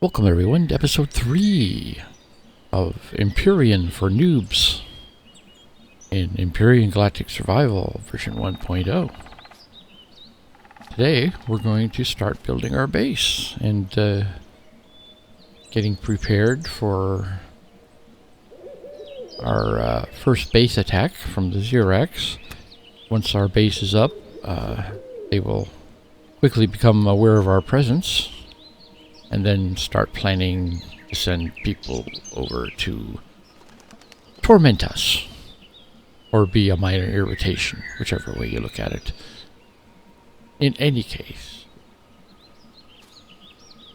Welcome everyone to episode 3 of Empyrion for Noobs in Empyrion Galactic Survival version 1.0. Today we're going to start building our base and getting prepared for our first base attack from the Xerax. Once our base is up, they will quickly become aware of our presence and then start planning to send people over to torment us or be a minor irritation, whichever way you look at it. In any case,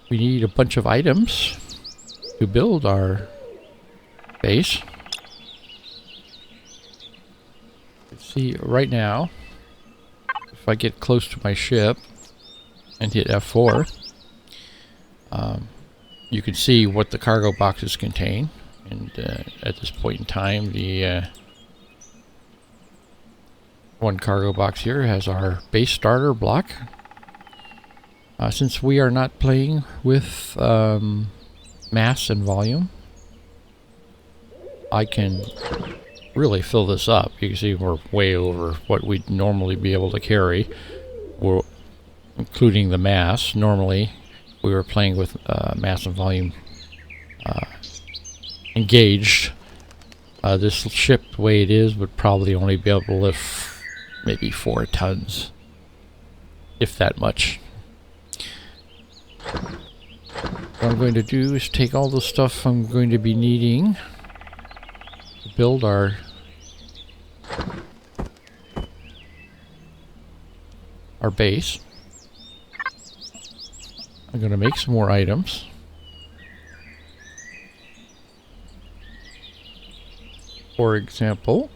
we need a bunch of items to build our base. See, right now, if I get close to my ship and hit F4, you can see what the cargo boxes contain, and at this point in time, the one cargo box here has our base starter block. Since we are not playing with mass and volume, I can really fill this up. You can see we're way over what we'd normally be able to carry, including the mass. Normally we were playing with mass and volume engaged. This ship, the way it is, would probably only be able to lift maybe 4 tons, if that much. What I'm going to do is take all the stuff I'm going to be needing to build our base. I'm going to make some more items. For example,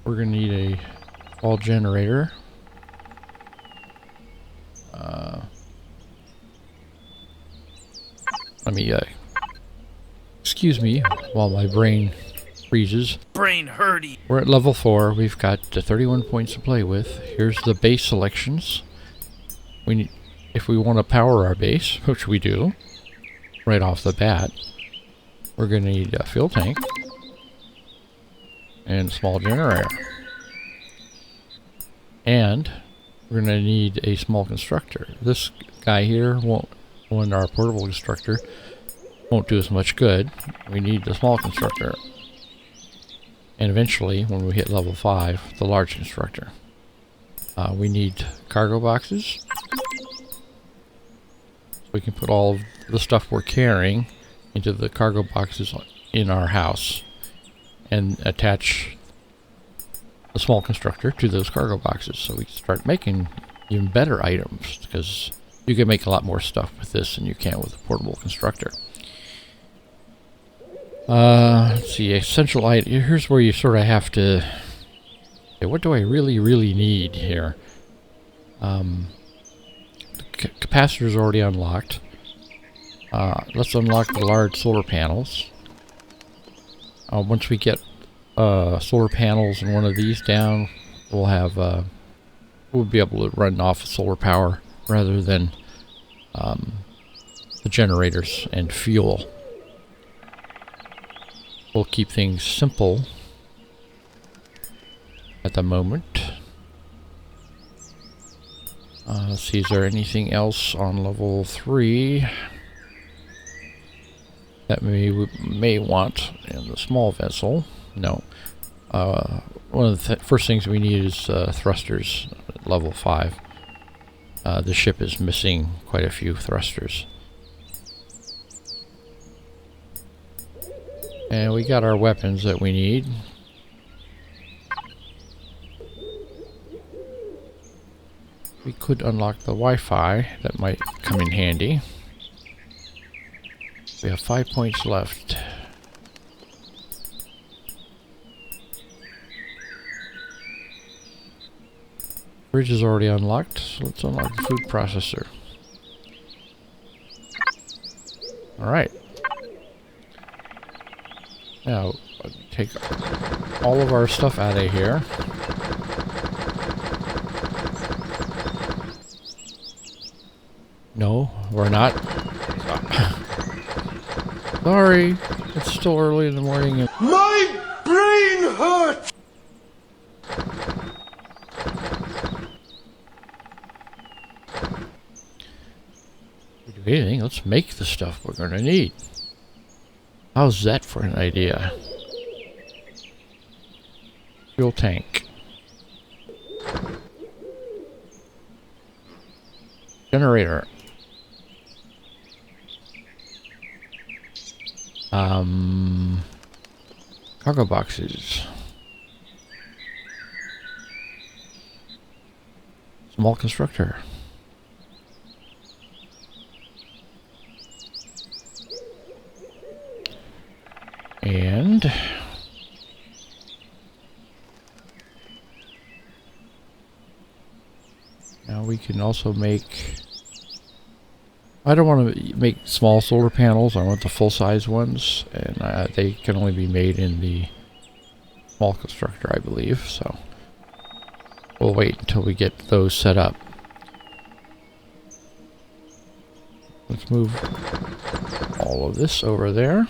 we're going to need a small generator. Let me, excuse me while my brain freezes. Brain hurty. We're at level 4. We've got 31 points to play with. Here's the base selections. We need, if we want to power our base, which we do, right off the bat, we're going to need a fuel tank and a small generator. And we're going to need a small constructor. This guy here won't, when our portable constructor, won't do us much good. We need the small constructor. And eventually, when we hit level 5, the large constructor. We need cargo boxes. We can put all of the stuff we're carrying into the cargo boxes in our house and attach the small constructor to those cargo boxes, so we can start making even better items, because you can make a lot more stuff with this than you can with a portable constructor. Let's see, essential item. Here's where you sort of have to, okay, what do I really need here? The capacitor is already unlocked. Let's unlock the large solar panels. Once we get solar panels and one of these down, we'll have we'll be able to run off solar power rather than the generators and fuel. We'll keep things simple at the moment. Let's see, is there anything else on level 3 that we may want in the small vessel? No. One of the first things we need is thrusters at level 5. The ship is missing quite a few thrusters. And we got our weapons that we need. We could unlock the Wi-Fi. That might come in handy. We have 5 points left. Fridge is already unlocked, so let's unlock the food processor. Alright. Now, take all of our stuff out of here. No, we're not. Sorry, it's still early in the morning. My brain hurts! If we do anything, let's make the stuff we're gonna need. How's that for an idea? Fuel tank. Generator. Cargo boxes. Small constructor. And now we can also make, I don't want to make small solar panels, I want the full-size ones, and they can only be made in the small constructor, I believe, so we'll wait until we get those set up. Let's move all of this over there.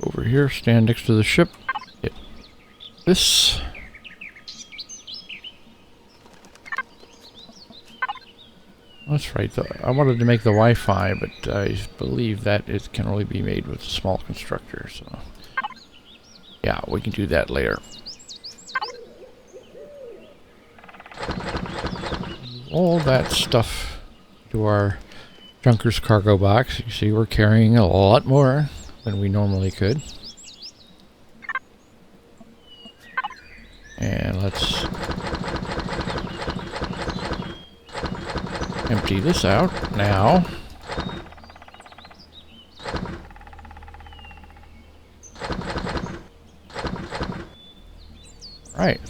Over here, stand next to the ship. Get this. That's right. I wanted to make the Wi-Fi, but I believe that it can only be made with a small constructor. So, yeah, we can do that later. All that stuff to our Junker's cargo box. You see, we're carrying a lot more than we normally could. And let's empty this out now. Right.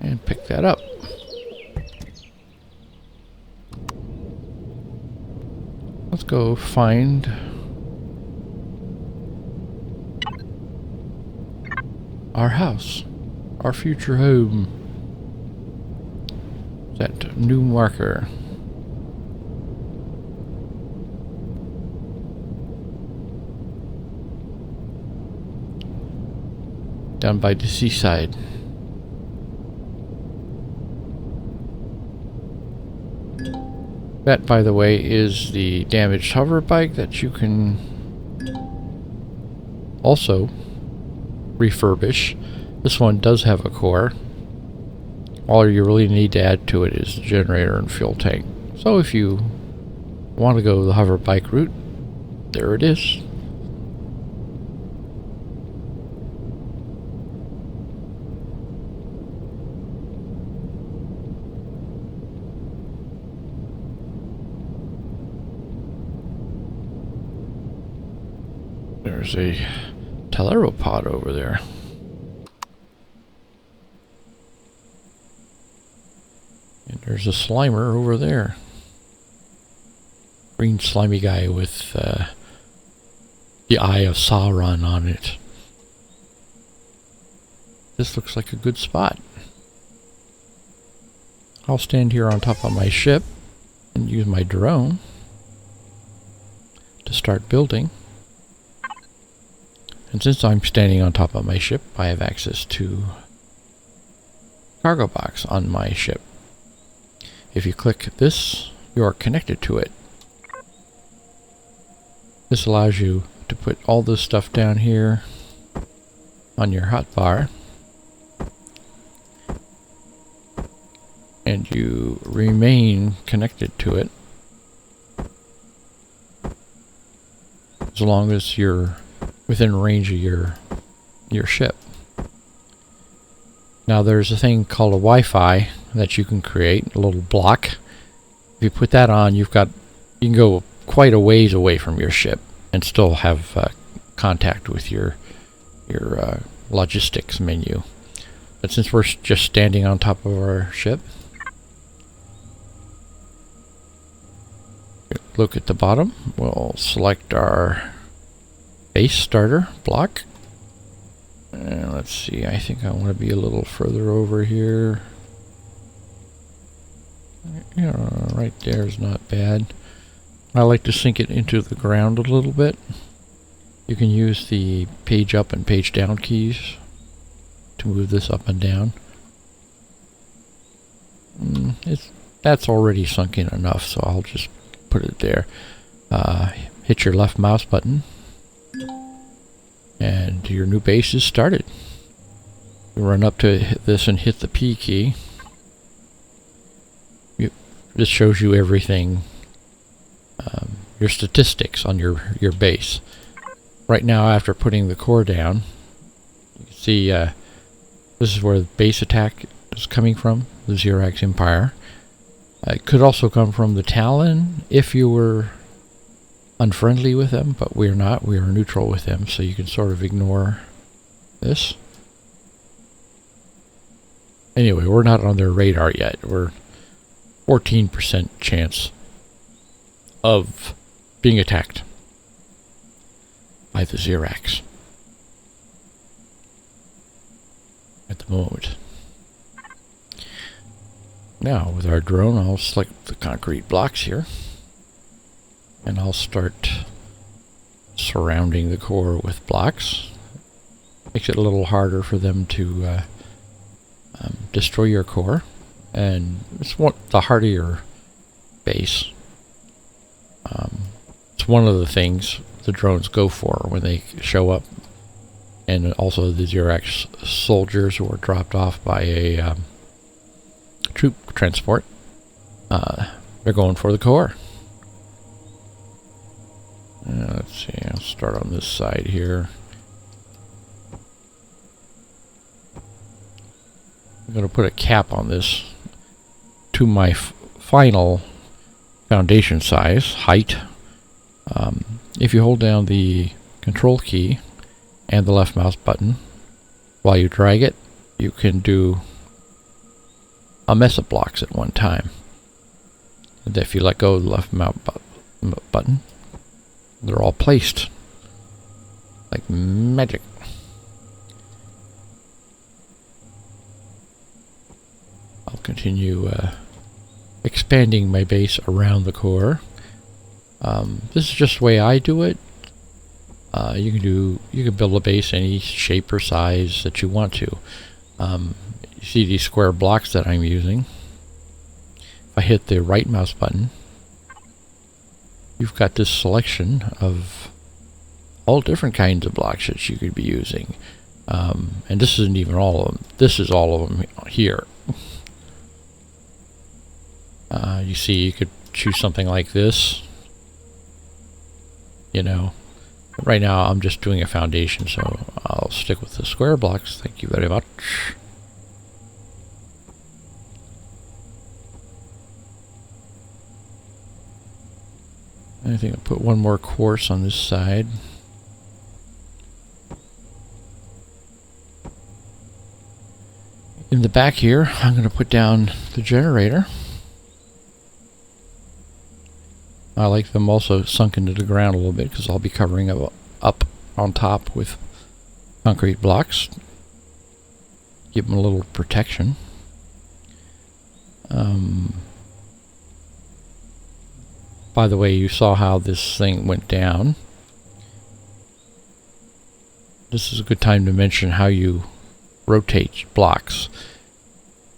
And pick that up. Let's go find our house, our future home. That new marker. Down by the seaside. That, by the way, is the damaged hover bike that you can also refurbish. This one does have a core. All you really need to add to it is the generator and fuel tank. So if you want to go the hover bike route, there it is. There's a teleropod over there. And there's a Slimer over there. Green slimy guy with the eye of Sauron on it. This looks like a good spot. I'll stand here on top of my ship and use my drone to start building. And since I'm standing on top of my ship, I have access to cargo box on my ship. If you click this, you are connected to it. This allows you to put all this stuff down here on your hotbar, and you remain connected to it as long as you're within range of your ship. Now there's a thing called a Wi-Fi that you can create, a little block. If you put that on, you can go quite a ways away from your ship and still have contact with your logistics menu. But since we're just standing on top of our ship, look at the bottom. We'll select our base starter block. And let's see, I think I want to be a little further over here. Yeah, right there is not bad. I like to sink it into the ground a little bit. You can use the page up and page down keys to move this up and down. That's already sunk in enough, so I'll just put it there. Hit your left mouse button, and your new base is started. You run up to this and hit the P key. This shows you everything, your statistics on your base. Right now, after putting the core down, you can see this is where the base attack is coming from, the Xerax Empire. It could also come from the Talon if you were unfriendly with them, but we're not. We are neutral with them, so you can sort of ignore this. Anyway, we're not on their radar yet. We're 14% chance of being attacked by the Xerax at the moment. Now, with our drone, I'll select the concrete blocks here, and I'll start surrounding the core with blocks. Makes it a little harder for them to destroy your core, and it's the heart of your base. It's one of the things the drones go for when they show up, and also the Xerax soldiers who are dropped off by a troop transport. They're going for the core. Let's see, I'll start on this side here. I'm going to put a cap on this to my final foundation size, height. If you hold down the control key and the left mouse button while you drag it, you can do a mess of blocks at one time. And if you let go of the left mouse button, they're all placed like magic. I'll continue expanding my base around the core. This is just the way I do it. You can build a base any shape or size that you want to. You see these square blocks that I'm using. If I hit the right mouse button, you've got this selection of all different kinds of blocks that you could be using. And this isn't even all of them. This is all of them here. You see, you could choose something like this. You know, right now I'm just doing a foundation, so I'll stick with the square blocks. Thank you very much. I think I'll put one more course on this side. In the back here, I'm going to put down the generator. I like them also sunk into the ground a little bit because I'll be covering up on top with concrete blocks. Give them a little protection. By the way, you saw how this thing went down. This is a good time to mention how you rotate blocks.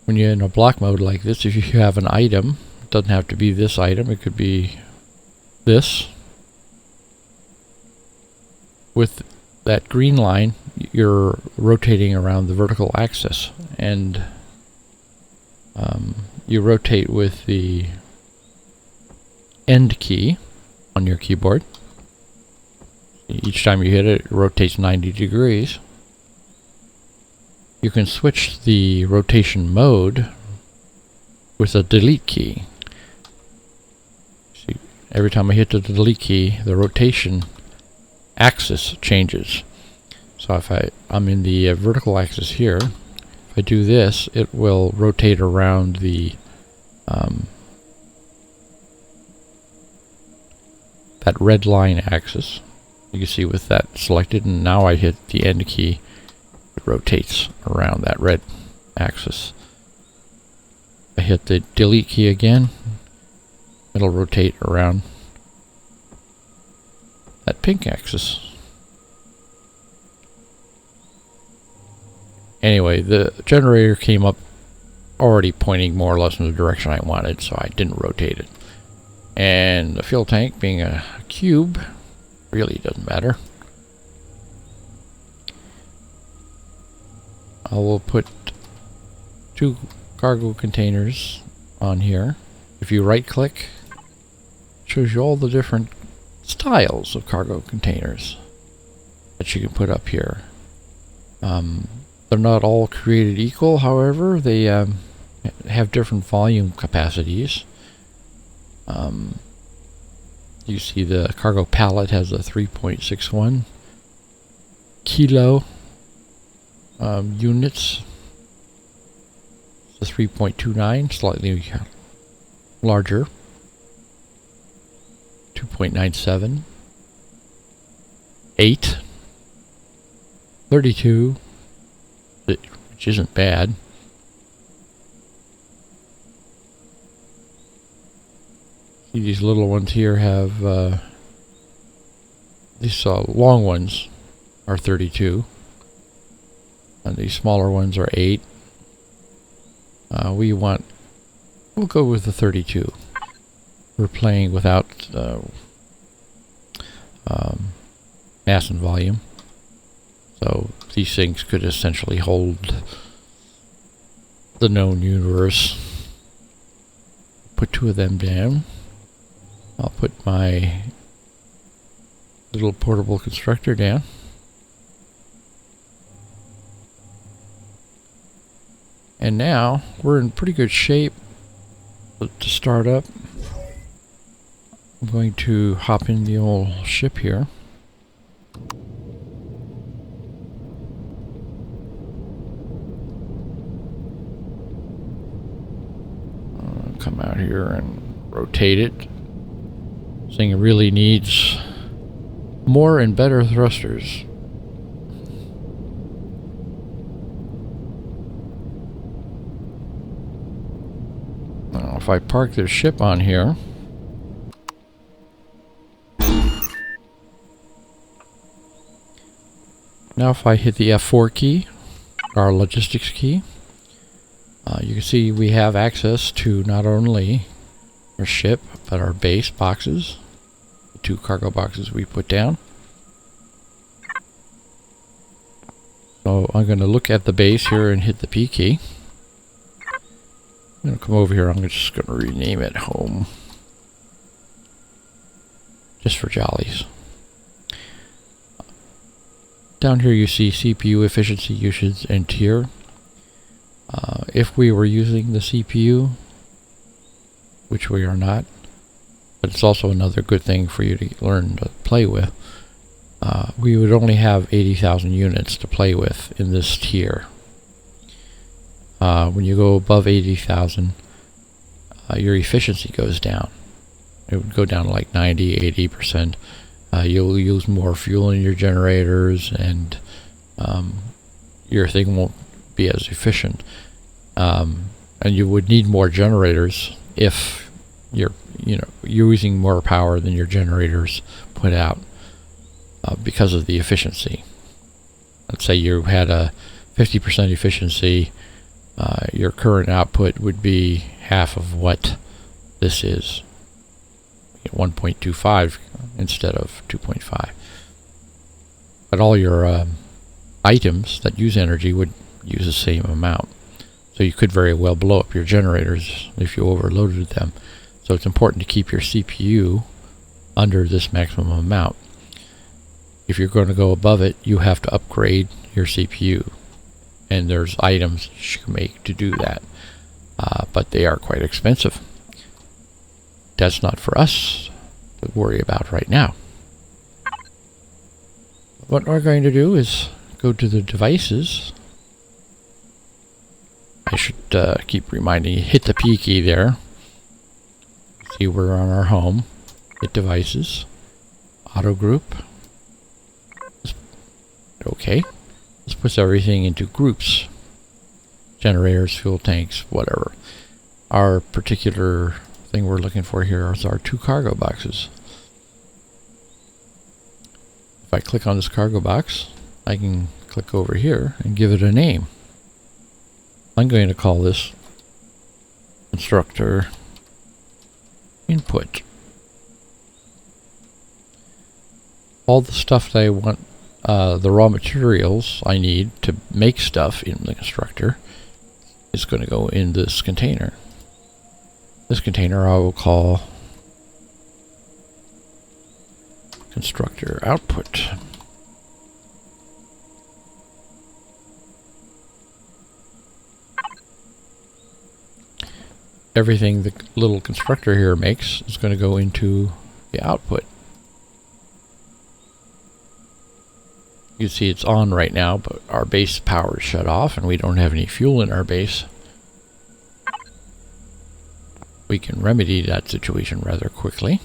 When you're in a block mode like this, if you have an item, it doesn't have to be this item, it could be this. With that green line, you're rotating around the vertical axis, and you rotate with the end key on your keyboard. Each time you hit it, it rotates 90 degrees. You can switch the rotation mode with a delete key. See, every time I hit the delete key, the rotation axis changes. So if I'm in the vertical axis here, if I do this, it will rotate around the that red line axis. You can see with that selected, and now I hit the end key, it rotates around that red axis. I hit the delete key again, it'll rotate around that pink axis. Anyway, the generator came up already pointing more or less in the direction I wanted, so I didn't rotate it. And the fuel tank, being a cube, really doesn't matter. I will put 2 cargo containers on here. If you right click, it shows you all the different styles of cargo containers that you can put up here. They're not all created equal, however, they have different volume capacities. You see the cargo pallet has a 3.61 kilo units. It's a 3.29, slightly larger. 2.97, 8, 32, which isn't bad. See, these little ones here have these long ones are 32, and these smaller ones are 8. We'll go with the 32. We're playing without mass and volume, so these things could essentially hold the known universe. Put 2 of them down. I'll put my little portable constructor down. And now we're in pretty good shape to start up. I'm going to hop in the old ship here. Come out here and rotate it. This thing really needs more and better thrusters. Now, if I park the ship on here, now if I hit the F4 key, our logistics key, you can see we have access to not only our ship, but our base boxes, the 2 cargo boxes we put down. So I'm going to look at the base here and hit the P key. I'm going to come over here, I'm just going to rename it Home. Just for jollies. Down here you see CPU efficiency, usage, and tier. If we were using the CPU, which we are not, but it's also another good thing for you to learn to play with, we would only have 80,000 units to play with in this tier. When you go above 80,000, your efficiency goes down. It would go down to like 90, 80%. You'll use more fuel in your generators, and your thing won't be as efficient. And you would need more generators if you're using more power than your generators put out, because of the efficiency. Let's say you had a 50% efficiency, your current output would be half of what this is, 1.25 instead of 2.5. But all your items that use energy would use the same amount. So you could very well blow up your generators if you overloaded them. So it's important to keep your CPU under this maximum amount. If you're going to go above it, you have to upgrade your CPU. And there's items you can make to do that. But they are quite expensive. That's not for us to worry about right now. What we're going to do is go to the devices. I should keep reminding you, hit the P key there. See, we're on our home. Hit devices, auto group, Okay. This puts everything into groups. Generators, fuel tanks, whatever. Our particular thing we're looking for here is our 2 cargo boxes. If I click on this cargo box, I can click over here and give it a name. I'm going to call this constructor input. All the stuff that I want, the raw materials I need to make stuff in the constructor is going to go in this container. This container I will call constructor output. Everything the little constructor here makes is going to go into the output. You see it's on right now, but our base power is shut off and we don't have any fuel in our base. We can remedy that situation rather quickly.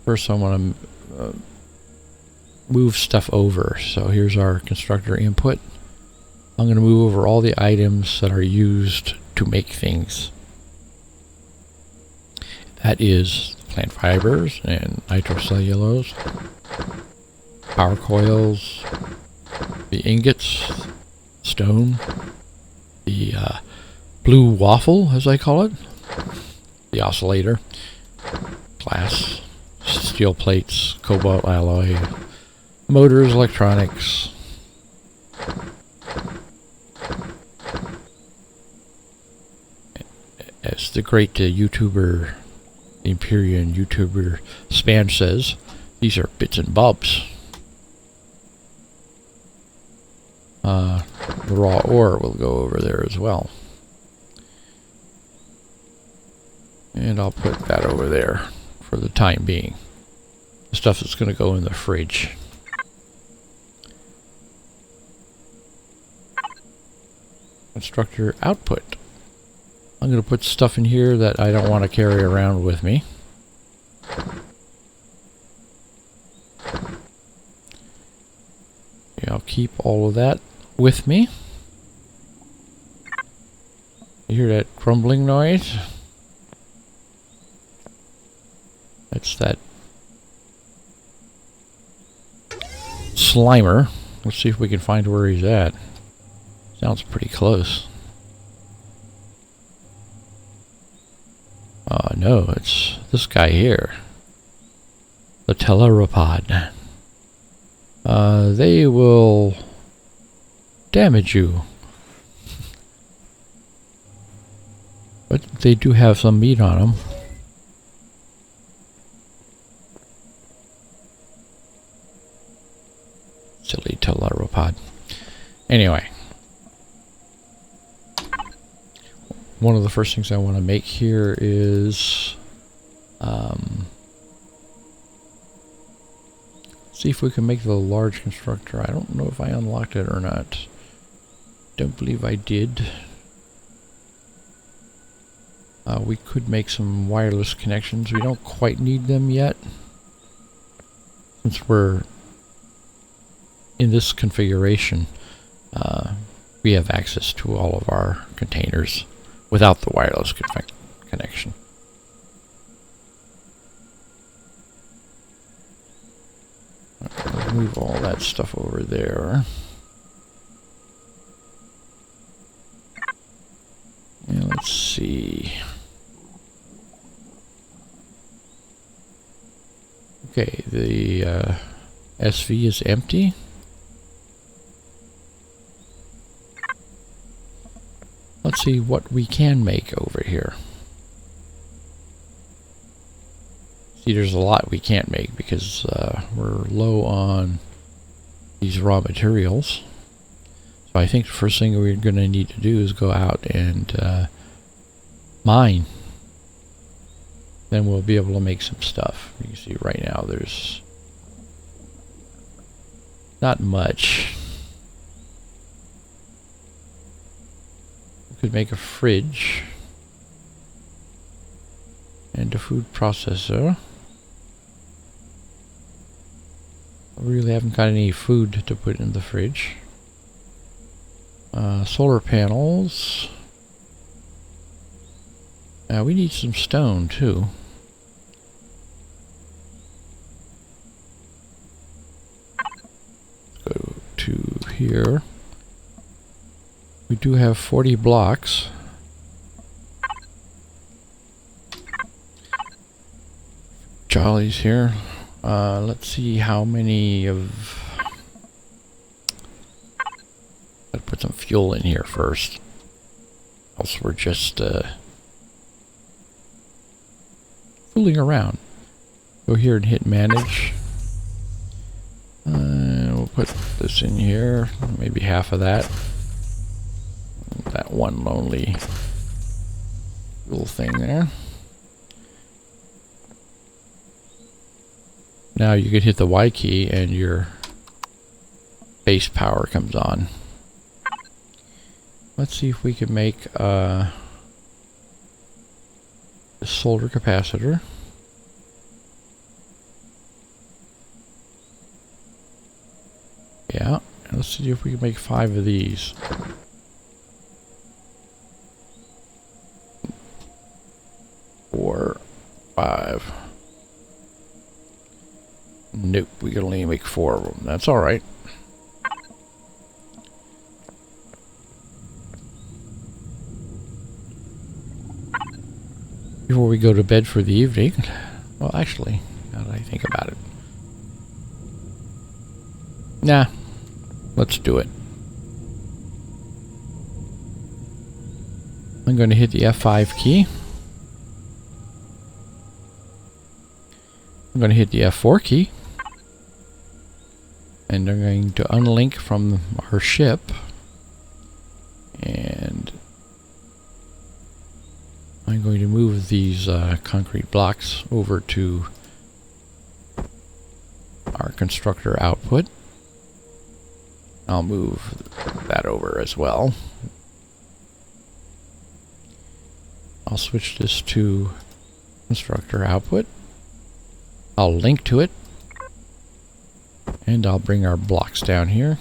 First I want to move stuff over. So here's our constructor input. I'm going to move over all the items that are used to make things. That is plant fibers and nitrocellulose, power coils, the ingots, stone, the blue waffle, as I call it, the oscillator, glass, steel plates, cobalt alloy, motors, electronics. As the great YouTuber, Empyrion YouTuber Span says, these are bits and bobs. The raw ore will go over there as well. And I'll put that over there for the time being. The stuff that's going to go in the fridge. Constructor output. I'm going to put stuff in here that I don't want to carry around with me. Yeah, I'll keep all of that with me. You hear that crumbling noise? That's that Slimer. Let's see if we can find where he's at. Sounds pretty close. No, it's this guy here. The Teleropod. They will damage you. But they do have some meat on them. Silly Teleropod. Anyway. One of the first things I want to make here is see if we can make the large constructor. I don't know if I unlocked it or not. Don't believe I did. We could make some wireless connections. We don't quite need them yet, since we're in this configuration. We have access to all of our containers without the wireless connection. Let's move all that stuff over there. And let's see. Okay, the SV is empty. Let's see what we can make over here. See, there's a lot we can't make because we're low on these raw materials. So I think the first thing we're going to need to do is go out and mine. Then we'll be able to make some stuff. You can see right now there's not much. We could make a fridge and a food processor. really haven't got any food to put in the fridge. Solar panels. We need some stone too. Go to here. We do have 40 blocks. Jolly's here. Let's see how many of... Gotta put some fuel in here first. Else we're just fooling around. Go here and hit manage. We'll put this in here. Maybe half of that. That one lonely little thing there. Now you could hit the Y key and your base power comes on. Let's see if we can make a solar capacitor. Yeah, let's see if we can make 5 of these. Four, 5. Nope, we can only make 4 of them. That's alright. Before we go to bed for the evening, well, actually, now that I think about it, nah, let's do it. I'm going to hit the F5 key. I'm going to hit the F4 key. And I'm going to unlink from our ship. And I'm going to move these concrete blocks over to our constructor output. I'll move that over as well. I'll switch this to constructor output. I'll link to it. And I'll bring our blocks down here.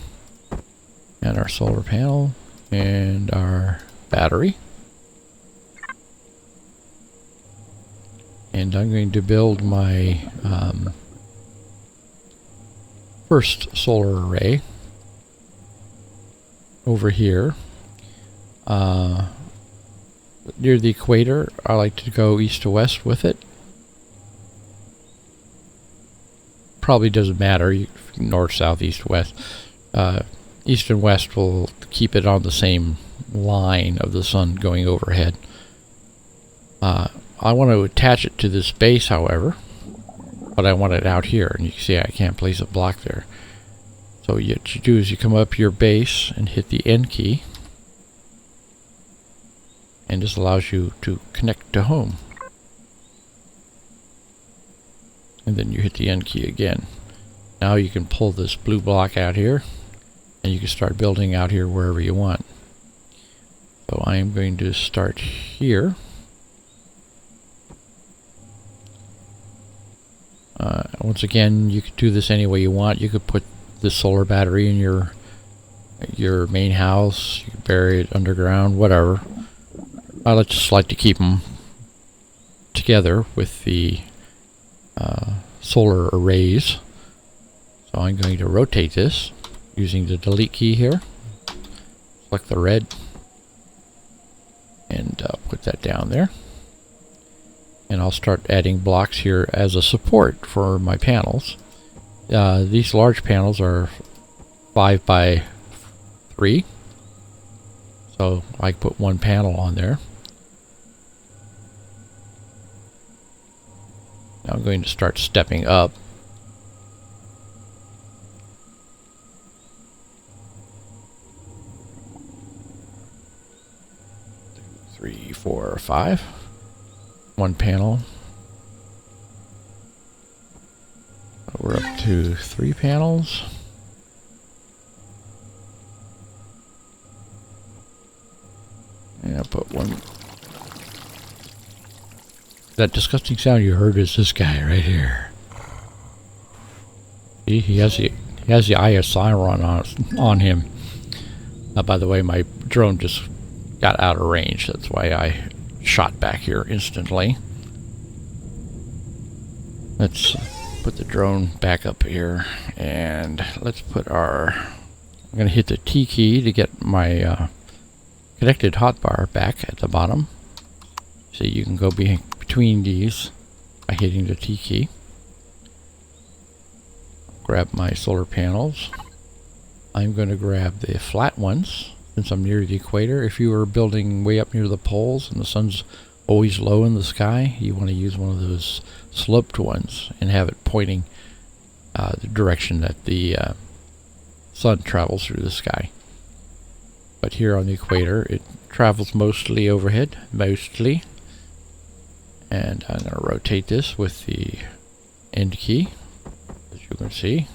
And our solar panel. And our battery. And I'm going to build my first solar array over here. Near the equator, I like to go east to west with it. Probably doesn't matter, north, south, east, west. East and west will keep it on the same line of the sun going overhead. I want to attach it to this base, however, but I want it out here, and you can see I can't place a block there. So what you do is you come up your base and hit the N key, and this allows you to connect to home. And then you hit the N key again. Now you can pull this blue block out here, and you can start building out here wherever you want. So I am going to start here. Once again, you could do this any way you want. You could put the solar battery in your main house. You could bury it underground, whatever. I just like to keep them together with the solar arrays. So I'm going to rotate this using the delete key here. Select the red and put that down there. And I'll start adding blocks here as a support for my panels. These large panels are 5 by 3. So I put one panel on there. Now I'm going to start stepping up. Three, 4, 5. One panel. We're up to 3 panels. And I'll put one. That disgusting sound you heard is this guy right here. He has the Eye of Sauron on him. By the way, my drone just got out of range. That's why I shot back here instantly. Let's put the drone back up here, and let's put our... I'm going to hit the T key to get my connected hotbar back at the bottom. So you can go between these by hitting the T key. Grab my solar panels. I'm going to grab the flat ones since I'm near the equator. If you were building way up near the poles and the sun's always low in the sky, you want to use one of those sloped ones and have it pointing the direction that the sun travels through the sky. But here on the equator, it travels mostly overhead, mostly. And I'm going to rotate this with the end key, as you can see.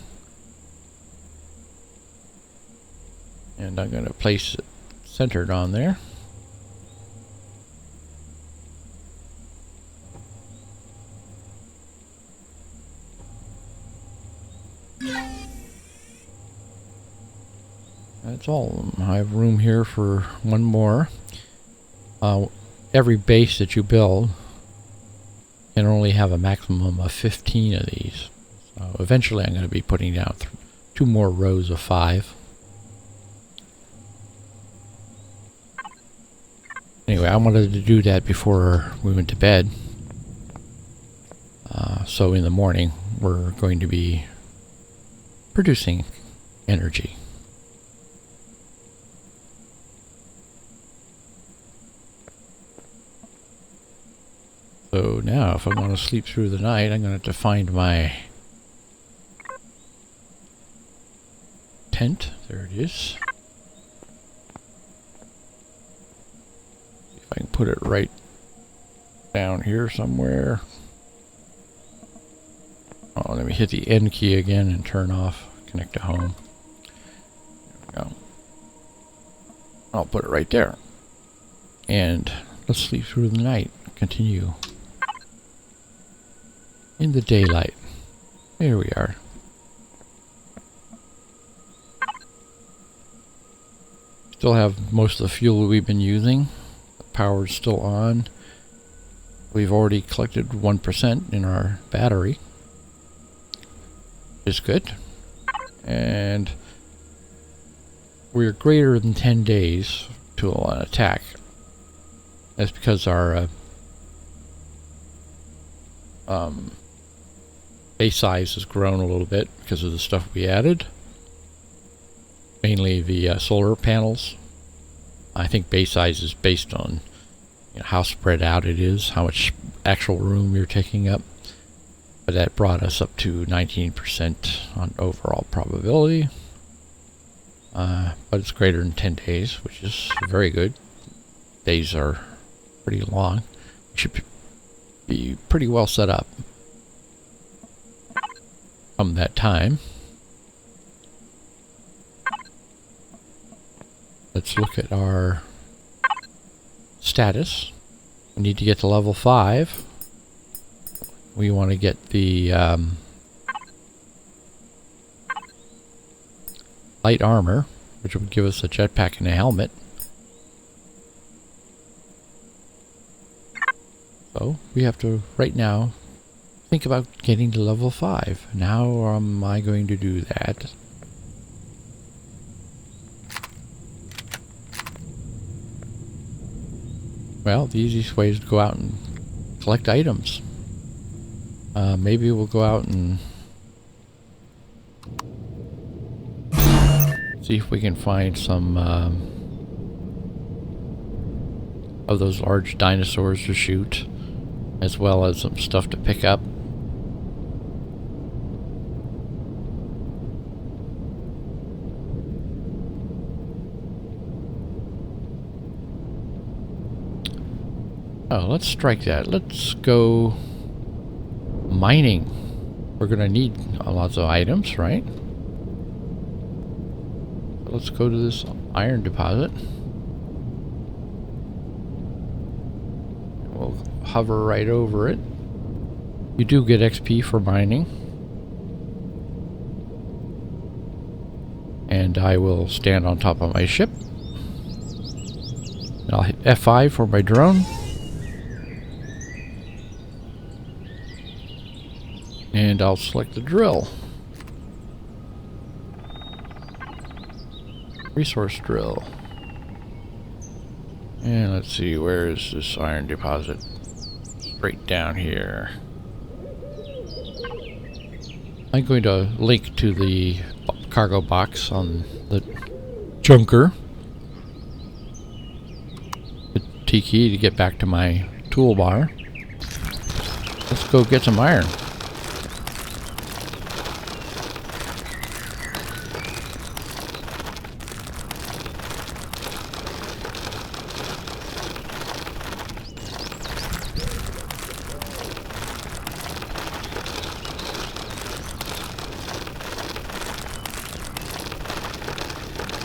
And I'm going to place it centered on there. That's all. I have room here for one more. Every base that you build can only have a maximum of 15 of these. So eventually I'm going to be putting down 2 more rows of 5. Anyway, I wanted to do that before we went to bed. So in the morning we're going to be producing energy. So now, if I want to sleep through the night, I'm going to have to find my tent. There it is. See if I can put it right down here somewhere. Oh, let me hit the N key again and turn off, connect to home. There we go. I'll put it right there. And let's sleep through the night. Continue. In the daylight. Here we are. Still have most of the fuel we've been using. The power's still on. We've already collected 1% in our battery. Which is good. And we're greater than 10 days to an attack. That's because our base size has grown a little bit because of the stuff we added. Mainly the solar panels. I think base size is based on how spread out it is, how much actual room you're taking up. But that brought us up to 19% on overall probability. But it's greater than 10 days, which is very good. Days are pretty long. We should be pretty well set up from that time. Let's look at our status. We need to get to level 5. We want to get the light armor, which would give us a jetpack and a helmet. So we have to, right now, think about getting to level 5. And how am I going to do that? Well, the easiest way is to go out and collect items. Maybe we'll go out and see if we can find some of those large dinosaurs to shoot, as well as some stuff to pick up. Oh, let's strike that. Let's go mining. We're gonna need lots of items, right? Let's go to this iron deposit. We'll hover right over it. You do get XP for mining. And I will stand on top of my ship. And I'll hit F5 for my drone. And I'll select the drill. Resource drill. And let's see, where is this iron deposit? Straight down here. I'm going to link to the cargo box on the junker. The T key to get back to my toolbar. Let's go get some iron.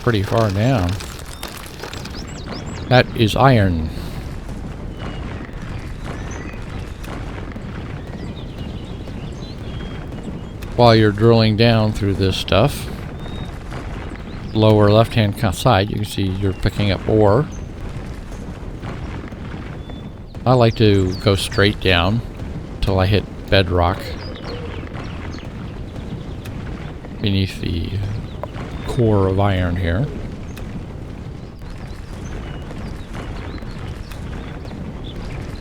Pretty far down. That is iron. While you're drilling down through this stuff, lower left hand side, you can see you're picking up ore. I like to go straight down until I hit bedrock beneath the core of iron here.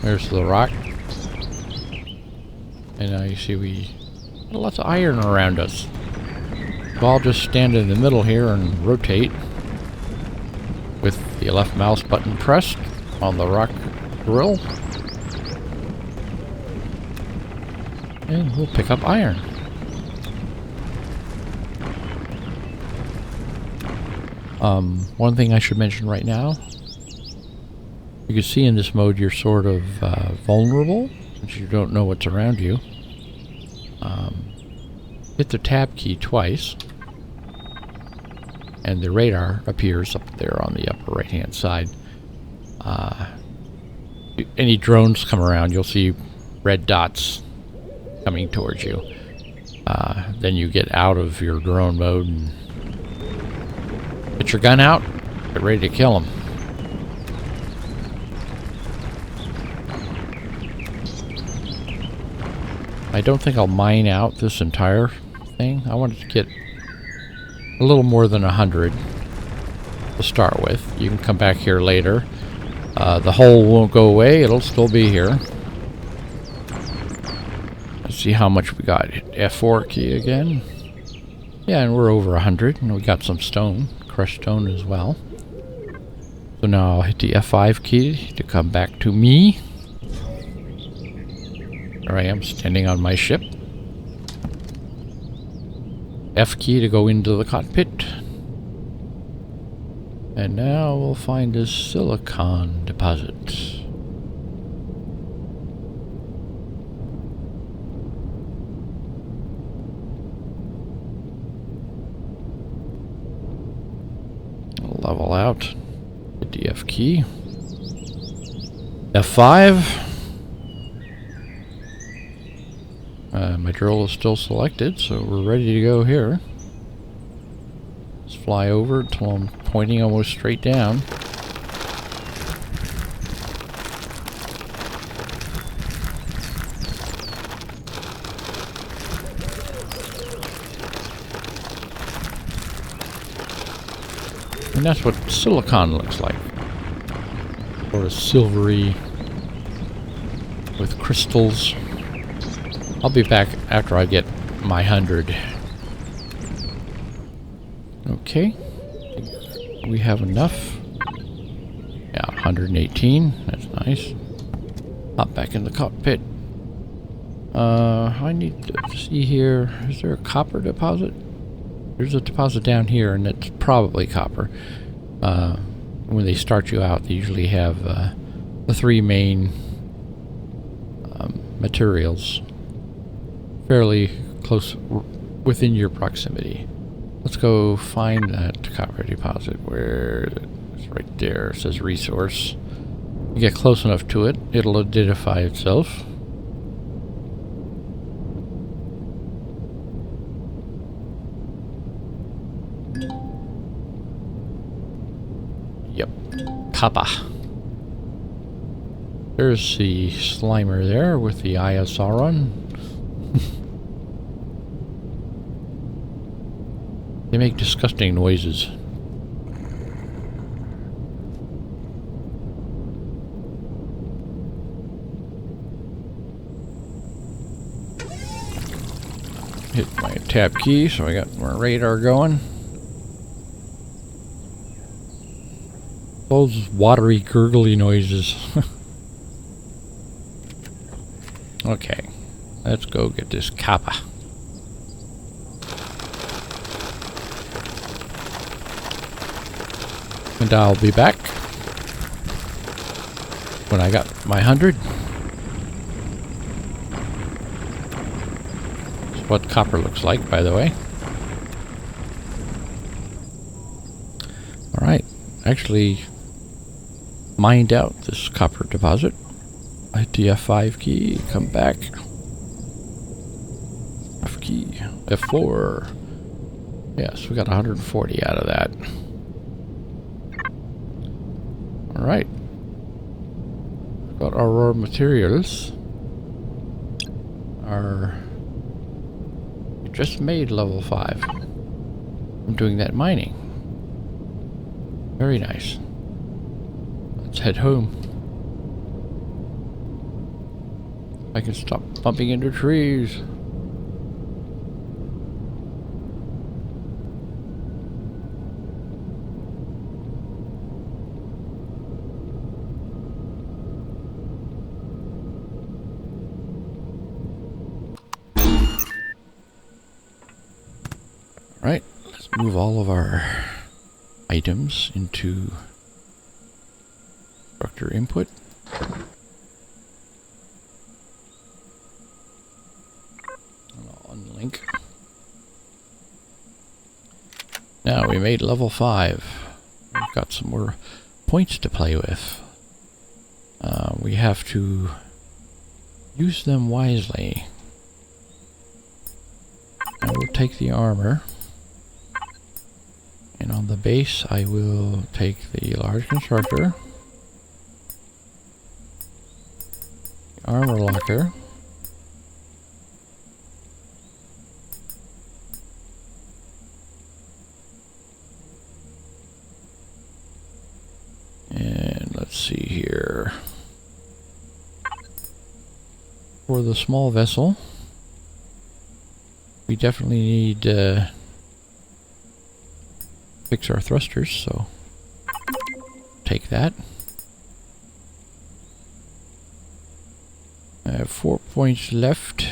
There's the rock. And now you see we got lots of iron around us. So I'll just stand in the middle here and rotate with the left mouse button pressed on the rock drill. And we'll pick up iron. One thing I should mention right now, you can see in this mode you're sort of vulnerable since you don't know what's around you. Hit the tab key twice and the radar appears up there on the upper right hand side. Any drones come around, you'll see red dots coming towards you. Then you get out of your drone mode and get your gun out, get ready to kill them. I don't think I'll mine out this entire thing. I wanted to get a little more than 100 to start with. You can come back here later. The hole won't go away, it'll still be here. Let's see how much we got. Hit F4 key again. Yeah, and we're over 100, and we got some stone. Crushed stone as well. So now I'll hit the F5 key to come back to me. There I am standing on my ship. F key to go into the cockpit. And now we'll find this silicon deposit. Level out. Hit the F key. F5. My drill is still selected, so we're ready to go here. Let's fly over until I'm pointing almost straight down. And that's what silicon looks like. Sort of silvery with crystals. I'll be back after I get my 100. Okay. We have enough. Yeah, 118. That's nice. Hop back in the cockpit. I need to see here. Is there a copper deposit? There's a deposit down here, and it's probably copper. When they start you out, they usually have the three main materials fairly close within your proximity. Let's go find that copper deposit. Where it's right there. It says resource. You get close enough to it, it'll identify itself. Yep. Kappa. There's the Slimer there with the Eye of Sauron. They make disgusting noises. Hit my tab key, so I got my radar going. Those watery, gurgly noises. Okay, let's go get this kappa. And I'll be back when I got my 100. That's what copper looks like, by the way. Alright, actually mined out this copper deposit. I hit the F5 key, come back. F key, F4. Yes, we got 140 out of that. Alright. We've got our raw materials. We just made level 5. I'm doing that mining. Very nice. Let's head home. I can stop bumping into trees. Right, let's move all of our items into structure input. Unlink. Now we made level 5. We've got some more points to play with. We have to use them wisely. I will take the armor. And on the base, I will take the large constructor, the armor locker, and let's see here. For the small vessel, we definitely need fix our thrusters, so take that. I have 4 points left.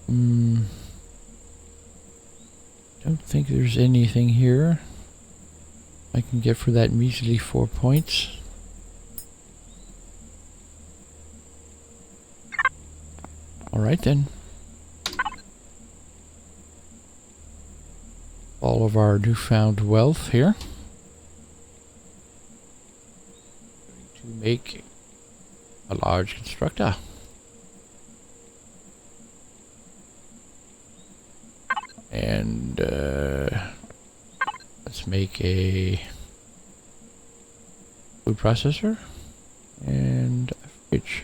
Don't think there's anything here I can get for that measly 4 points. Alright then. All of our newfound wealth here. To make a large constructor. And let's make a food processor and a fridge.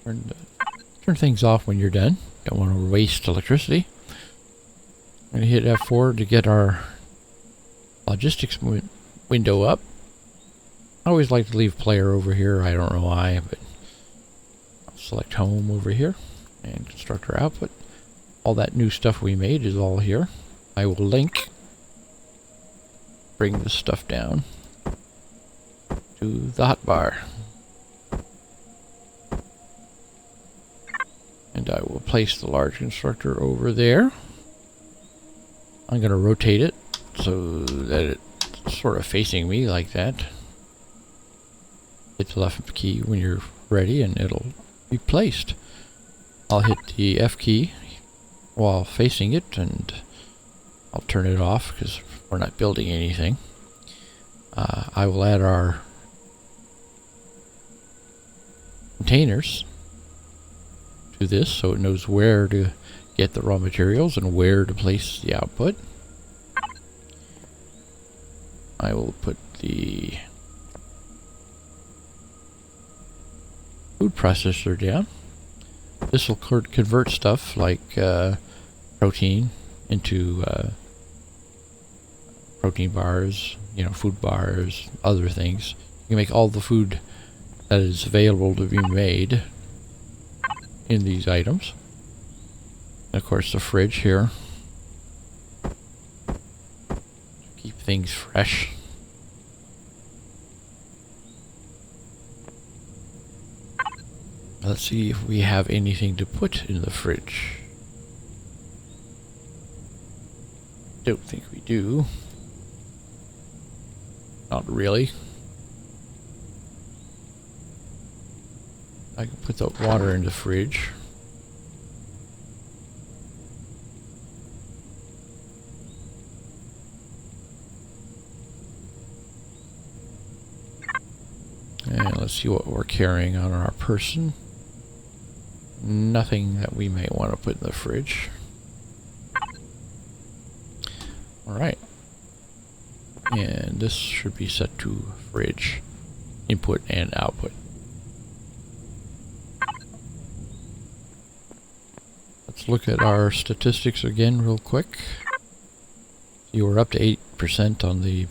Turn things off when you're done. Don't want to waste electricity. I'm going to hit F4 to get our logistics window up. I always like to leave player over here. I don't know why, but I'll select home over here and constructor output. All that new stuff we made is all here. I will link, bring this stuff down to the hotbar. And I will place the large constructor over there. I'm going to rotate it so that it's sort of facing me like that. Hit the left key when you're ready and it'll be placed. I'll hit the F key while facing it and I'll turn it off because we're not building anything. I will add our do this so it knows where to get the raw materials and where to place the output. I will put the food processor down. This will convert stuff like protein into protein bars, you know, food bars, other things. You can make all the food that is available to be made in these items. And of course the fridge here. Keep things fresh. Let's see if we have anything to put in the fridge. Don't think we do. Not really. I can put the water in the fridge. And let's see what we're carrying on our person. Nothing that we may want to put in the fridge. Alright. And this should be set to fridge. Input and output. Let's look at our statistics again real quick. You were up to 8% on the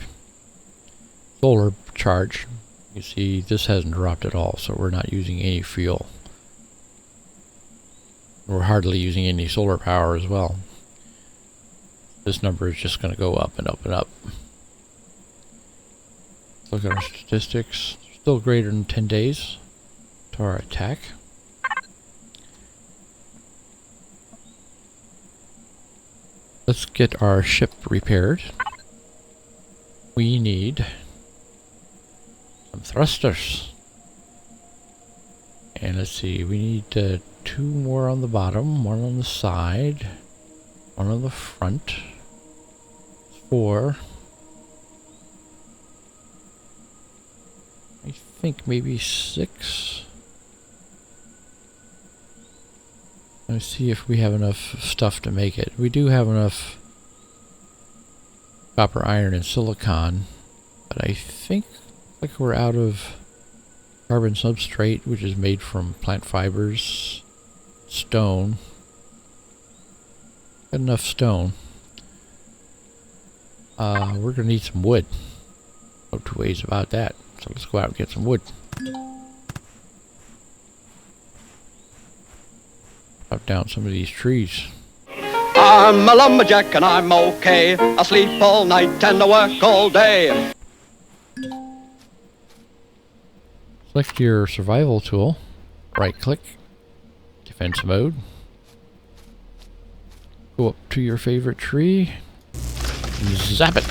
solar charge. You see this hasn't dropped at all, so we're not using any fuel. We're hardly using any solar power as well. This number is just going to go up and up and up. Look at our statistics. Still greater than 10 days to our attack. Let's get our ship repaired. We need some thrusters. And let's see, we need 2 more on the bottom, 1 on the side, 1 on the front. 4. I think maybe 6. Let's see if we have enough stuff to make it. We do have enough copper, iron, and silicon, but I think like we're out of carbon substrate, which is made from plant fibers, stone. Got enough stone. We're gonna need some wood. No two ways about that. So let's go out and get some wood. Chop down some of these trees. I'm a lumberjack and I'm okay. I sleep all night and I work all day. Select your survival tool. Right click. Defense mode. Go up to your favorite tree. And zap it.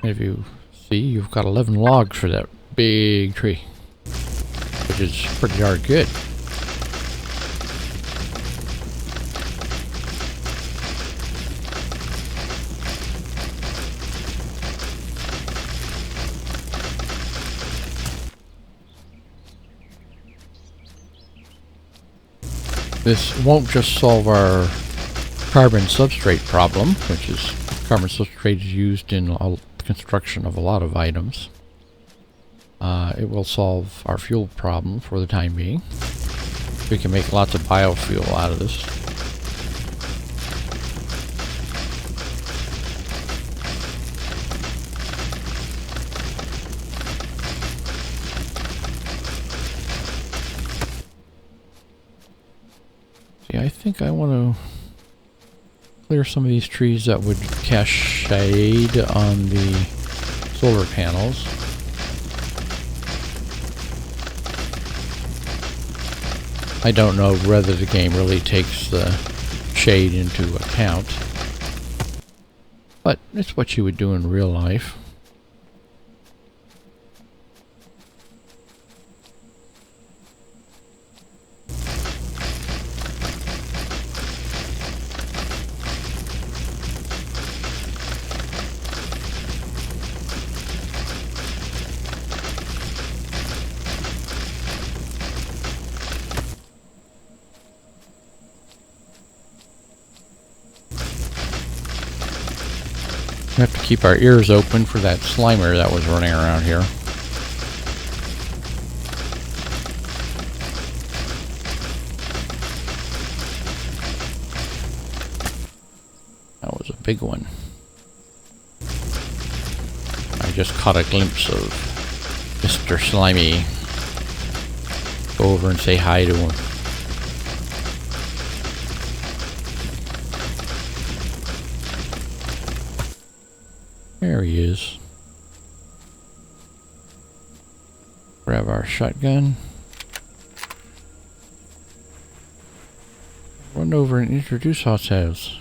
If you see, you've got 11 logs for that big tree, which is pretty darn good. This won't just solve our carbon substrate problem, which is carbon substrate is used in all construction of a lot of items. It will solve our fuel problem for the time being. We can make lots of biofuel out of this. See, I think I want to clear some of these trees that would cast shade on the solar panels. I don't know whether the game really takes the shade into account, but it's what you would do in real life. We have to keep our ears open for that Slimer that was running around here. That was a big one. I just caught a glimpse of Mr. Slimy. Go over and say hi to him. There he is. Grab our shotgun. Run over and introduce ourselves.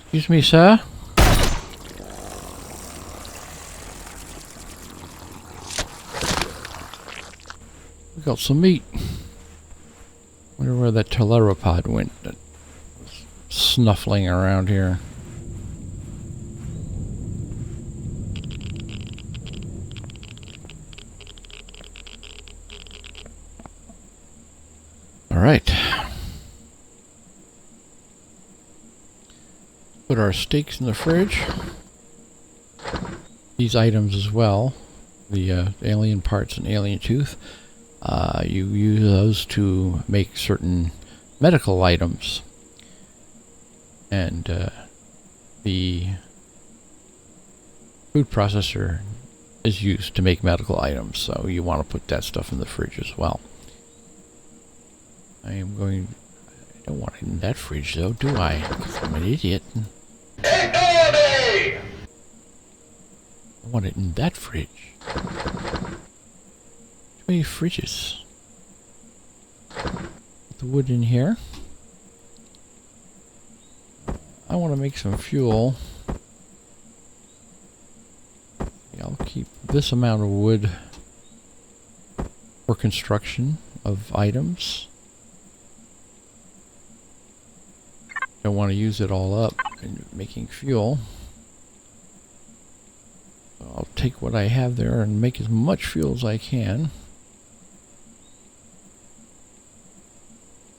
Excuse me, sir? We got some meat. Wonder where that teleropod went that was snuffling around here. Alright. Put our steaks in the fridge. These items as well. The alien parts and alien tooth. You use those to make certain medical items. And the food processor is used to make medical items. So you want to put that stuff in the fridge as well. I don't want it in that fridge though, do I? 'Cause I'm an idiot. I want it in that fridge. Too many fridges. Put the wood in here. I want to make some fuel. Yeah, I'll keep this amount of wood for construction of items. Don't want to use it all up in making fuel. So I'll take what I have there and make as much fuel as I can.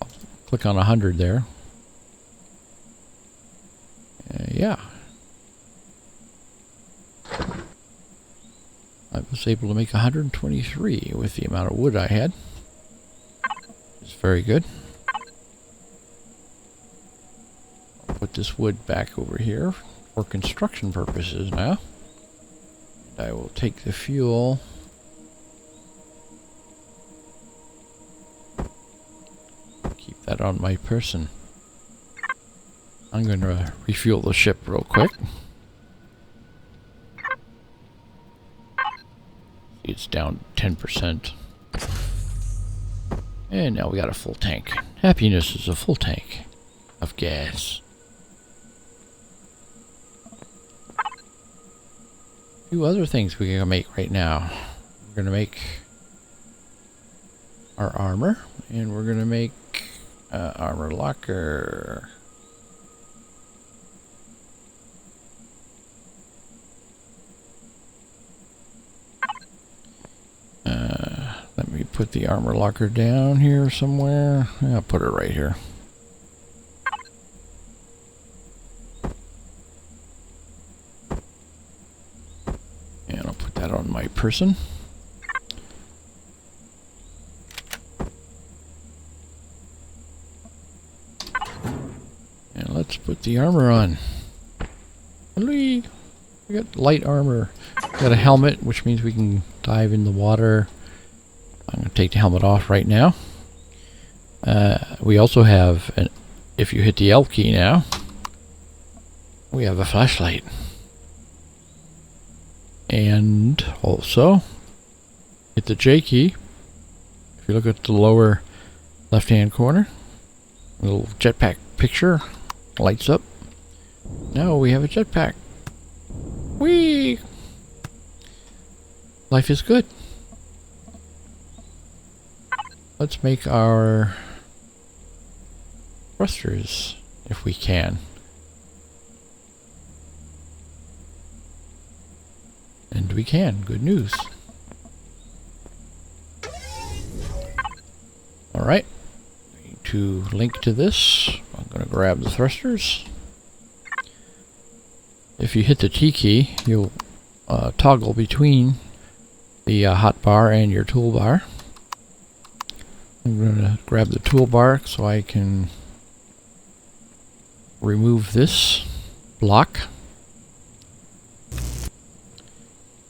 I'll click on 100 there. Yeah. I was able to make 123 with the amount of wood I had. It's very good. Put this wood back over here for construction purposes now. And I will take the fuel. Keep that on my person. I'm going to refuel the ship real quick. It's down 10%. And now we got a full tank. Happiness is a full tank of gas. A few other things we're going to make right now. We're going to make our armor, and we're going to make armor locker. Let me put the armor locker down here somewhere. I'll put it right here. And I'll put that on my person. And let's put the armor on. We got light armor. We got a helmet, which means we can dive in the water. I'm going to take the helmet off right now. We also have, if you hit the L key now, we have a flashlight. And also, hit the J key. If you look at the lower left-hand corner, a little jetpack picture lights up. Now we have a jetpack. Whee! Life is good. Let's make our thrusters if we can. And we can. Good news. Alright. To link to this, I'm going to grab the thrusters. if you hit the T key, you'll toggle between the hotbar and your toolbar. I'm going to grab the toolbar so I can remove this block.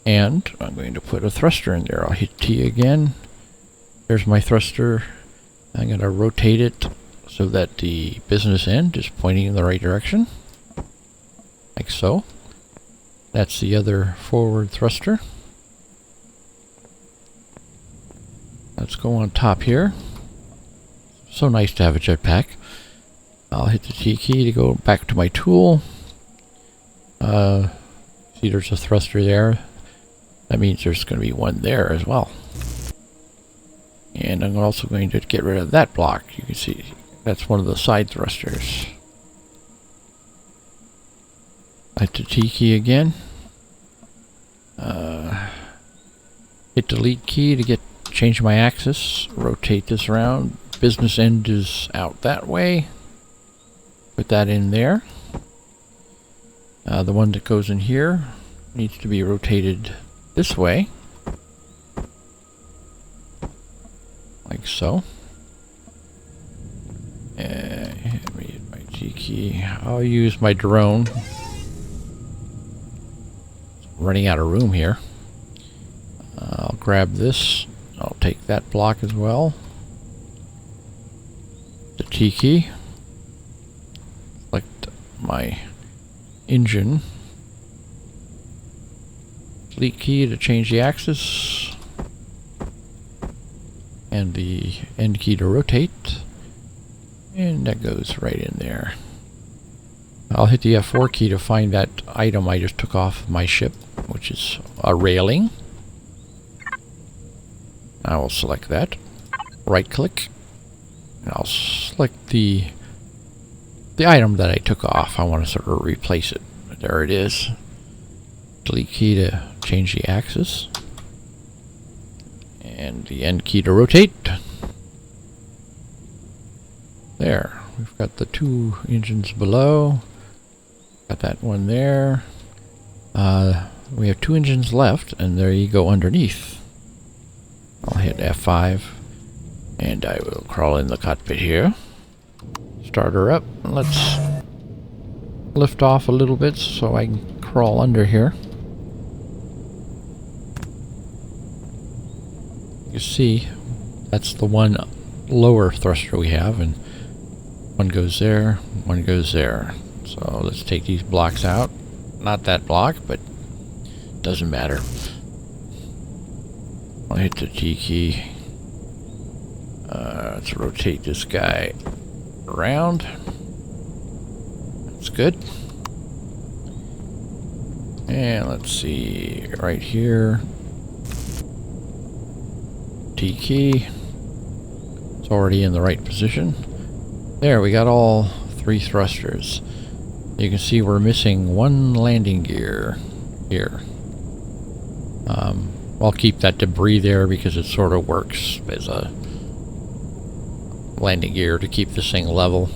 And I'm going to put a thruster in there. I'll hit T again. There's my thruster. I'm going to rotate it so that the business end is pointing in the right direction. Like so. That's the other forward thruster. Let's go on top here. So nice to have a jetpack. I'll hit the T key to go back to my tool. See, there's a thruster there. That means there's going to be one there as well. And I'm also going to get rid of that block. You can see that's one of the side thrusters. Hit the T key again. Hit the delete key to change my axis. Rotate this around. Business end is out that way. Put that in there. The one that goes in here needs to be rotated this way. Like so. Let me hit my G key. I'll use my drone. Running out of room here. I'll grab this. I'll take that block as well. The T key. Select my engine. Delete key to change the axis. And the end key to rotate. And that goes right in there. I'll hit the F4 key to find that item I just took off my ship, which is a railing. I will select that. Right click. And I'll select the item that I took off. I want to sort of replace it. There it is. Delete key to change the axis. And the end key to rotate. There. We've got the two engines below. Got that one there. We have two engines left, and there you go underneath. I'll hit F5, and I will crawl in the cockpit here. Start her up. Let's lift off a little bit so I can crawl under here. You see, that's the one lower thruster we have, and one goes there, one goes there. So let's take these blocks out. Not that block, but doesn't matter. I'll hit the T key. Let's rotate this guy around. That's good. And let's see, right here. T key. It's already in the right position. There, we got all three thrusters. You can see we're missing one landing gear here. I'll keep that debris there because it sort of works as a landing gear to keep this thing level.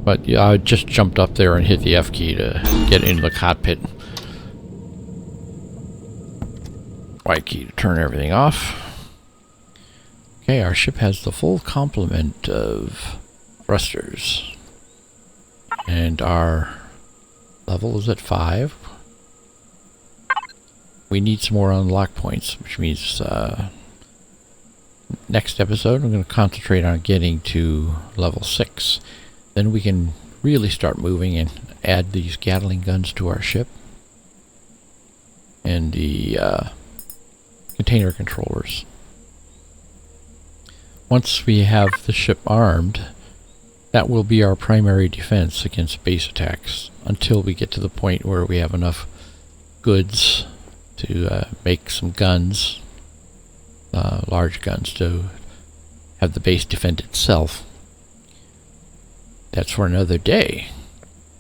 But yeah, I just jumped up there and hit the F key to get into the cockpit. Y key to turn everything off. Okay, our ship has the full complement of thrusters. And our level is at 5. We need some more unlock points, which means next episode I'm going to concentrate on getting to level 6. Then we can really start moving and add these Gatling guns to our ship. And the container controllers. Once we have the ship armed, that will be our primary defense against base attacks until we get to the point where we have enough goods to make some guns, large guns, to have the base defend itself. That's for another day.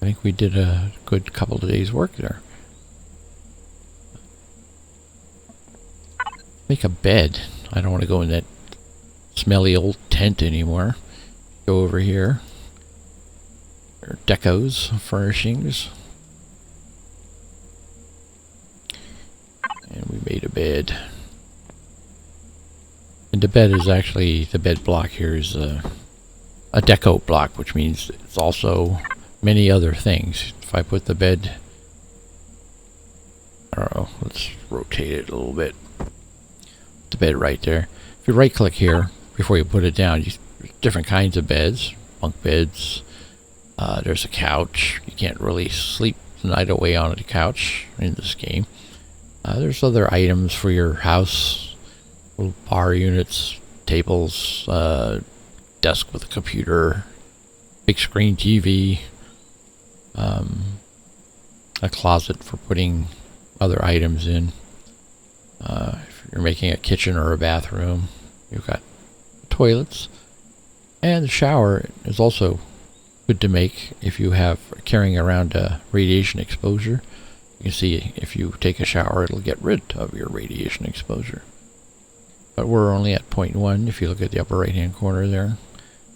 I think we did a good couple of days' work there. Make a bed. I don't want to go in that smelly old tent anymore. Go over here. Your decos, furnishings. And we made a bed. And the bed is actually, the bed block here is a deco block, which means it's also many other things. If I put the bed, I don't know, let's rotate it a little bit. The bed right there. If you right click here before you put it down, you different kinds of beds, bunk beds. There's a couch. You can't really sleep the night away on the couch in this game. There's other items for your house, little bar units, tables, desk with a computer, big screen TV, a closet for putting other items in. If you're making a kitchen or a bathroom, you've got toilets, and the shower is also good to make if you have carrying around a radiation exposure. You can see if you take a shower, it'll get rid of your radiation exposure. But we're only at 0.1 if you look at the upper right hand corner there.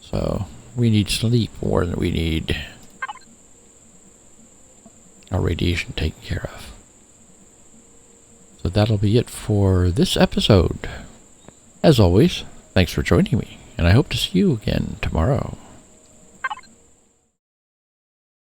So we need sleep more than we need our radiation taken care of. So that'll be it for this episode. As always, thanks for joining me, and I hope to see you again tomorrow.